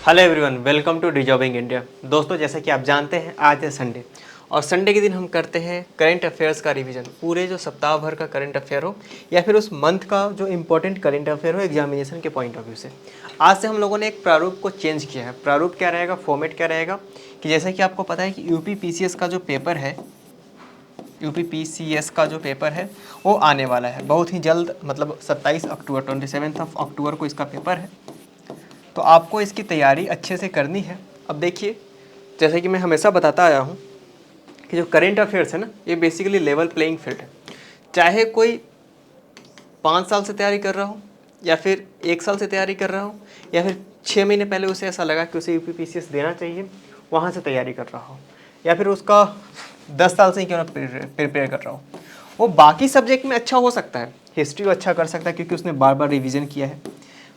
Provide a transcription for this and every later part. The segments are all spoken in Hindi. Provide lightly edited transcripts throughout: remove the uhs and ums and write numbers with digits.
हेलो एवरीवन, वेलकम टू डिजॉबिंग इंडिया। दोस्तों, जैसा कि आप जानते हैं आज है संडे और संडे के दिन हम करते हैं करंट अफेयर्स का रिवीजन। पूरे जो सप्ताह भर का करंट अफेयर हो या फिर उस मंथ का जो इम्पोर्टेंट करंट अफेयर हो एग्जामिनेशन के पॉइंट ऑफ व्यू से। आज से हम लोगों ने एक प्रारूप को चेंज किया है। प्रारूप क्या रहेगा, फॉर्मेट क्या रहेगा कि जैसा कि आपको पता है कि यूपीपीसीएस का जो पेपर है, यूपीपीसीएस का जो पेपर है वो आने वाला है बहुत ही जल्द, मतलब 27 अक्टूबर 27 अक्टूबर को इसका पेपर है। तो आपको इसकी तैयारी अच्छे से करनी है। अब देखिए, जैसे कि मैं हमेशा बताता आया हूँ कि जो करेंट अफेयर्स है ना, ये बेसिकली लेवल प्लेइंग फील्ड है। चाहे कोई 5 साल से तैयारी कर रहा हो या फिर 1 साल से तैयारी कर रहा हो या फिर 6 महीने पहले उसे ऐसा लगा कि उसे यूपीपीसीएस देना चाहिए, वहाँ से तैयारी कर रहा हो, या फिर उसका 10 साल से ही क्यों ना प्रिपेयर कर रहा हो, वो बाकी सब्जेक्ट में अच्छा हो सकता है। हिस्ट्री अच्छा कर सकता है क्योंकि उसने बार बार रिवीजन किया है,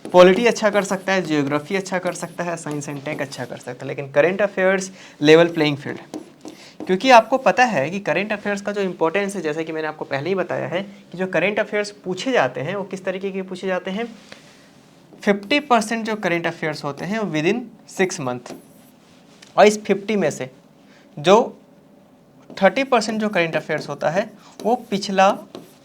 पॉलिटी अच्छा कर सकता है, जियोग्राफी अच्छा कर सकता है, साइंस एंड टेक अच्छा कर सकता है, लेकिन current affairs level playing field है। क्योंकि आपको पता है कि करेंट अफेयर्स का जो इंपॉर्टेंस है, जैसे कि मैंने आपको पहले ही बताया है कि जो करेंट अफेयर्स पूछे जाते हैं वो किस तरीके के पूछे जाते हैं। 50% जो करेंट अफेयर्स होते हैं वो विद इन 6 मंथ, और इस 50 में से जो 30% जो करेंट अफेयर्स होता है वो पिछला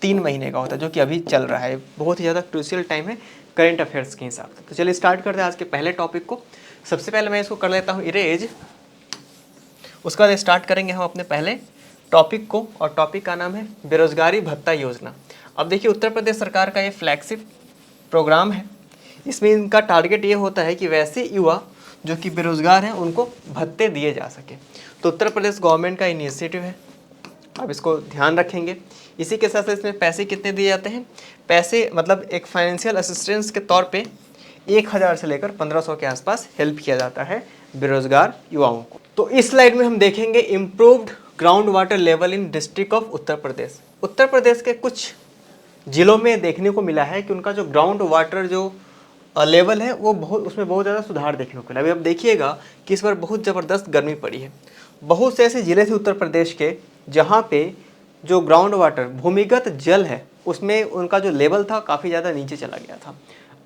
3 महीने का होता है, जो कि अभी चल रहा है। बहुत ही ज़्यादा क्रूशियल टाइम है करेंट अफेयर्स के हिसाब से। तो चलिए स्टार्ट करते हैं आज के पहले टॉपिक को। सबसे पहले मैं इसको कर लेता हूँ इरेज, उसके बाद स्टार्ट करेंगे हम अपने पहले टॉपिक को, और टॉपिक का नाम है बेरोजगारी भत्ता योजना। अब देखिए, उत्तर प्रदेश सरकार का ये फ्लैगशिप प्रोग्राम है। इसमें इनका टारगेट ये होता है कि वैसे युवा जो कि बेरोजगार हैं उनको भत्ते दिए जा सके। तो उत्तर प्रदेश गवर्नमेंट का इनिशिएटिव है, अब इसको ध्यान रखेंगे। इसी के साथ साथ इसमें पैसे कितने दिए जाते हैं, पैसे मतलब एक फाइनेंशियल असिस्टेंस के तौर पे 1000 से लेकर 1500 के आसपास हेल्प किया जाता है बेरोजगार युवाओं को। तो इस स्लाइड में हम देखेंगे improved ground water level in district of Uttar Pradesh. Uttar Pradesh के कुछ जिलों में देखने को मिला है कि उनका जो ग्राउंड वाटर जो लेवल है वो उसमें बहुत ज़्यादा सुधार देखने को मिला। अभी अब देखिएगा कि इस बार बहुत ज़बरदस्त गर्मी पड़ी है। बहुत से ऐसे ज़िले थे उत्तर प्रदेश के जहाँ पे जो ग्राउंड वाटर भूमिगत जल है उसमें उनका जो लेवल था काफ़ी ज़्यादा नीचे चला गया था।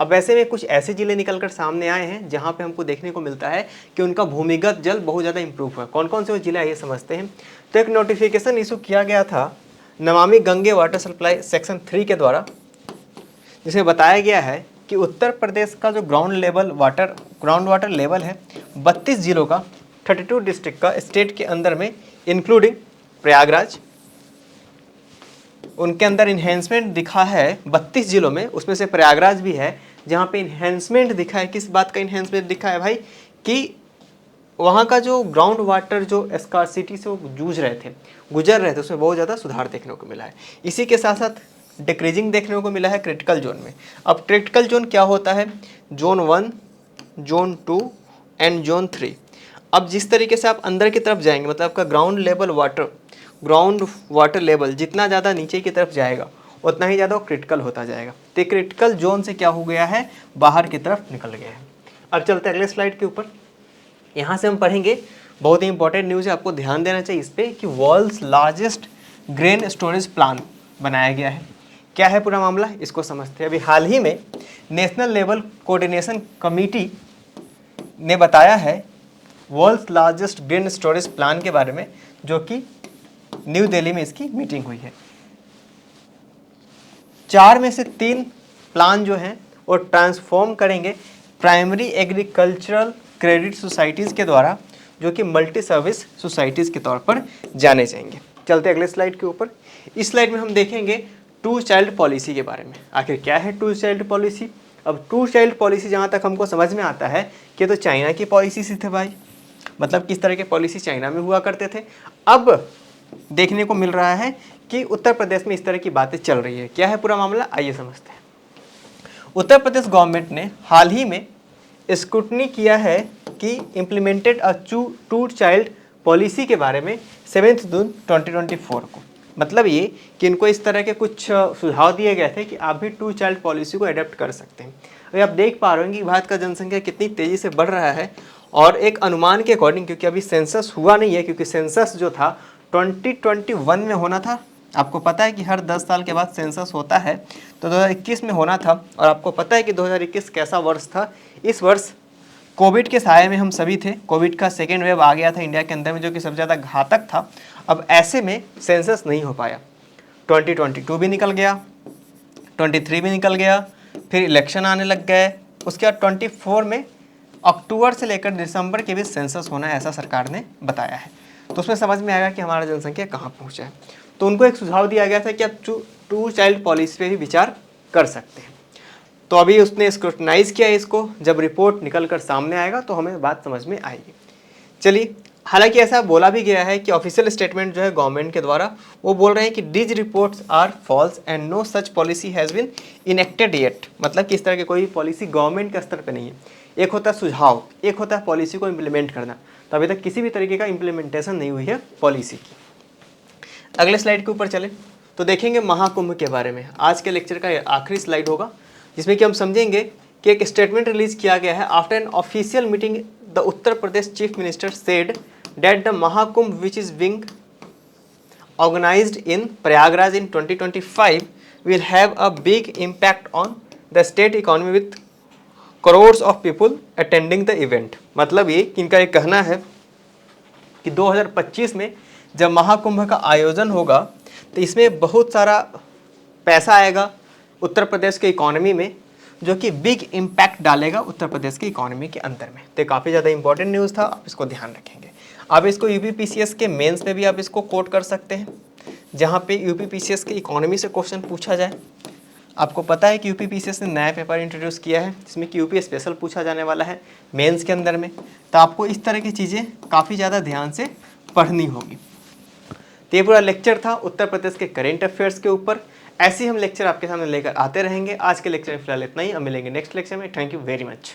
अब ऐसे में कुछ ऐसे ज़िले निकल कर सामने आए हैं जहाँ पे हमको देखने को मिलता है कि उनका भूमिगत जल बहुत ज़्यादा इंप्रूव हुआ है। कौन कौन से वो ज़िले आइए समझते हैं। तो एक नोटिफिकेशन इशू किया गया था Namami Gange water supply section 3 के द्वारा, जिसमें बताया गया है कि उत्तर प्रदेश का जो ग्राउंड वाटर लेवल है 32 जिलों का, 32 डिस्ट्रिक्ट का स्टेट के अंदर में, इंक्लूडिंग प्रयागराज, उनके अंदर इन्हेंसमेंट दिखा है 32 जिलों में, उसमें से प्रयागराज भी है जहाँ पे इन्हेंसमेंट दिखा है। किस बात का इन्हेंसमेंट दिखा है भाई, कि वहाँ का जो ग्राउंड वाटर जो स्कार्सिटी से वो गुजर रहे थे उसमें बहुत ज़्यादा सुधार देखने को मिला है। इसी के साथ साथ डिक्रीजिंग देखने को मिला है क्रिटिकल जोन में। अब क्रिटिकल जोन क्या होता है, जोन 1, जोन 2 एंड जोन 3। अब जिस तरीके से आप अंदर की तरफ जाएंगे, मतलब आपका ग्राउंड वाटर लेवल जितना ज़्यादा नीचे की तरफ जाएगा उतना ही ज़्यादा क्रिटिकल होता जाएगा। तो क्रिटिकल जोन से क्या हो गया है, बाहर की तरफ निकल गया है। अब चलते हैं अगले स्लाइड के ऊपर। यहाँ से हम पढ़ेंगे, बहुत ही इंपॉर्टेंट न्यूज़ है, आपको ध्यान देना चाहिए इस पर, कि world's largest grain storage plan बनाया गया है। क्या है पूरा मामला, इसको समझते हैं। अभी हाल ही में नेशनल लेवल कोऑर्डिनेशन कमेटी ने बताया है world's largest grain storage plan के बारे में, जो कि न्यू दिल्ली में इसकी मीटिंग हुई है। 4 में से 3 प्लान जो हैं वो ट्रांसफॉर्म करेंगे प्राइमरी एग्रीकल्चरल क्रेडिट सोसाइटीज़ के द्वारा, जो कि मल्टी सर्विस सोसाइटीज़ के तौर पर जाने जाएंगे। चलते अगले स्लाइड के ऊपर। इस स्लाइड में हम देखेंगे 2 चाइल्ड पॉलिसी के बारे में। आखिर क्या है 2 चाइल्ड पॉलिसी। अब 2 चाइल्ड पॉलिसी जहाँ तक हमको समझ में आता है कि तो चाइना की पॉलिसी से थे भाई, मतलब किस तरह के पॉलिसी चाइना में हुआ करते थे। अब देखने को मिल रहा है कि उत्तर प्रदेश में इस तरह की बातें चल रही है। क्या है पूरा मामला, आइए समझते हैं। उत्तर प्रदेश गवर्नमेंट ने हाल ही में स्क्रूटनी किया है कि इम्प्लीमेंटेड अ 2 चाइल्ड पॉलिसी के बारे में 7 जून 2024 को। मतलब ये कि इनको इस तरह के कुछ सुझाव दिए गए थे कि आप भी 2 चाइल्ड पॉलिसी को अडेप्ट कर सकते हैं। अभी आप देख पा रहे हैं कि भारत का जनसंख्या कितनी तेज़ी से बढ़ रहा है, और एक अनुमान के अकॉर्डिंग, क्योंकि अभी सेंसस हुआ नहीं है, क्योंकि सेंसस जो था 2021 में होना था। आपको पता है कि हर 10 साल के बाद सेंसस होता है, तो 2021 में होना था। और आपको पता है कि 2021 कैसा वर्ष था। इस वर्ष कोविड के साये में हम सभी थे, कोविड का सेकेंड वेव आ गया था इंडिया के अंदर में, जो कि सबसे ज़्यादा घातक था। अब ऐसे में सेंसस नहीं हो पाया। 2022 भी निकल गया, 23 भी निकल गया, फिर इलेक्शन आने लग गए। उसके बाद 24 में अक्टूबर से लेकर दिसंबर के बीच सेंसस होना है, ऐसा सरकार ने बताया है। तो उसमें समझ में आएगा कि हमारा जनसंख्या कहाँ पहुँचा है। तो उनको एक सुझाव दिया गया था कि आप टू चाइल्ड पॉलिसी पे भी विचार कर सकते हैं। तो अभी उसने स्क्रूटनाइज किया है इसको, जब रिपोर्ट निकल कर सामने आएगा तो हमें बात समझ में आएगी। चलिए, हालांकि ऐसा बोला भी गया है कि ऑफिशियल स्टेटमेंट जो है गवर्नमेंट के द्वारा, वो बोल रहे हैं कि this reports are false and no such policy has been enacted yet. मतलब कि इस तरह की कोई पॉलिसी गवर्नमेंट के स्तर पे नहीं है। एक होता है सुझाव, एक होता है पॉलिसी को इम्प्लीमेंट करना। तो अभी तक किसी भी तरीके का इम्प्लीमेंटेशन नहीं हुई है पॉलिसी की। अगले स्लाइड के ऊपर चले तो देखेंगे महाकुंभ के बारे में। आज के लेक्चर का आखिरी स्लाइड होगा, जिसमें कि हम समझेंगे कि एक स्टेटमेंट रिलीज किया गया है। After an official meeting the Uttar Pradesh chief minister said that the Mahakumbh which is being organised in Prayagraj in 2025 will have a big impact on the state economy with crores of people attending the event. मतलब ये इनका एक कहना है कि 2025 में जब महाकुंभ का आयोजन होगा तो इसमें बहुत सारा पैसा आएगा उत्तर प्रदेश के इकोनॉमी में, जो कि बिग इम्पैक्ट डालेगा उत्तर प्रदेश की इकोनॉमी के अंदर में। तो काफ़ी ज़्यादा इंपॉर्टेंट न्यूज़ था, आप इसको ध्यान रखेंगे। आप इसको यूपीपीसीएस के मेंस में भी आप इसको कोट कर सकते हैं, जहाँ पे यूपीपीसीएस के इकोनॉमी से क्वेश्चन पूछा जाए। आपको पता है कि यूपीपीसीएस ने नया पेपर इंट्रोड्यूस किया है, जिसमें कि यूपी स्पेशल पूछा जाने वाला है मेंस के अंदर में। तो आपको इस तरह की चीज़ें काफ़ी ज़्यादा ध्यान से पढ़नी होगी। तो ये पूरा लेक्चर था उत्तर प्रदेश के करेंट अफेयर्स के ऊपर। ऐसे ही हम लेक्चर आपके सामने लेकर आते रहेंगे। आज के लेक्चर में फिलहाल इतना ही, अब मिलेंगे नेक्स्ट लेक्चर में। Thank you very much.